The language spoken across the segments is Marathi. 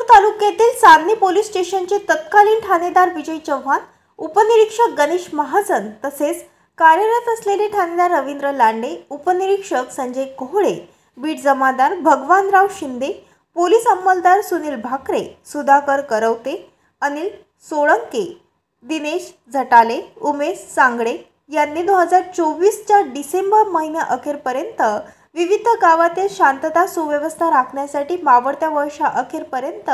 तालुक्यातील चांदणी पोलीस स्टेशनचे तत्कालीन ठाणेदार विजय चव्हाण, उपनिरीक्षक गणेश महाजन तसेच कार्यरत असलेले ठाणेदार रवींद्र लांडे, उपनिरीक्षक संजय कोहळे, बीट जमादार भगवानराव शिंदे, पोलीस अंमलदार सुनील भाकरे, सुधाकर करवते, अनिल सोळंके, दिनेश झटाले, उमेश सांगडे यांनी 2024च्या डिसेंबर महिन्याअखेरपर्यंत विविध गावातील शांतता सुव्यवस्था राखण्यासाठी मावळत्या वर्षाअखेरपर्यंत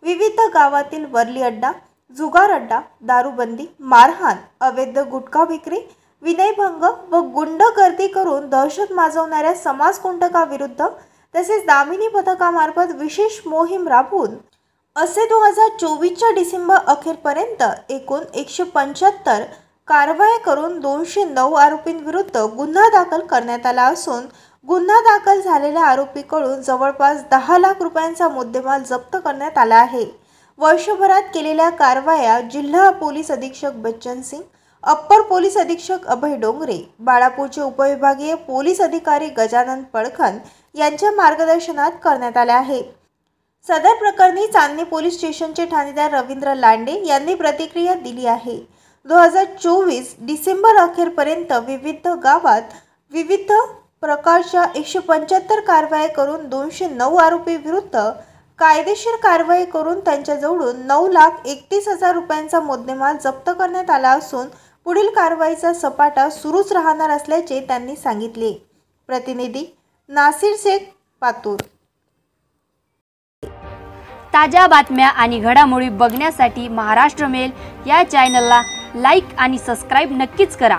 विविध गावातील वरली अड्डा, जुगार अड्डा, दारूबंदी, मारहाण, अवैध गुटखा विक्री, विनयभंग व गुंडगर्दी करून दहशत माजवणाऱ्या समाजकंटकाविरुद्ध तसेच दामिनी पथकामार्फत विशेष मोहीम राबवून असे 2024च्या डिसेंबर अखेरपर्यंत एकूण 175 कारवाया करून 209 आरोपींविरुद्ध गुन्हा दाखल करण्यात आला असून गुन्हा दाखल झालेल्या आरोपीकडून जवळपास 10 लाख रुपयांचा मुद्देमाल जप्त करण्यात आला आहे। वर्षभरात केलेल्या कारवाया जिल्हा पोलीस अधीक्षक बच्चन सिंग, अप्पर पोलीस अधीक्षक अभय डोंगरे, बाळापूरचे उपविभागीय पोलीस अधिकारी गजानन पडखन यांच्या मार्गदर्शनात करण्यात आल्या आहेत। सदर प्रकरणी चांदणी पोलीस स्टेशनचे ठाणेदार रवींद्र लांडे यांनी प्रतिक्रिया दिली आहे। 2024 डिसेंबर अखेरपर्यंत विविध गावात विविध प्रकारच्या 175 कारवाया करून 209 आरोपी विरुद्ध कायदेशीर कारवाई करून त्यांच्याजवळून 9,31,000 रुपयांचा मुद्देमाल जप्त करण्यात आला असून पुढील कारवाईचा सपाटा सुरूच राहणार असल्याचे त्यांनी सांगितले। प्रतिनिधी नासिर शेख, पातूर। ताज्या बातम्या आणि घडामोडी बघण्यासाठी महाराष्ट्र मेल या चॅनलला लाईक आणि सबस्क्राईब नक्कीच करा।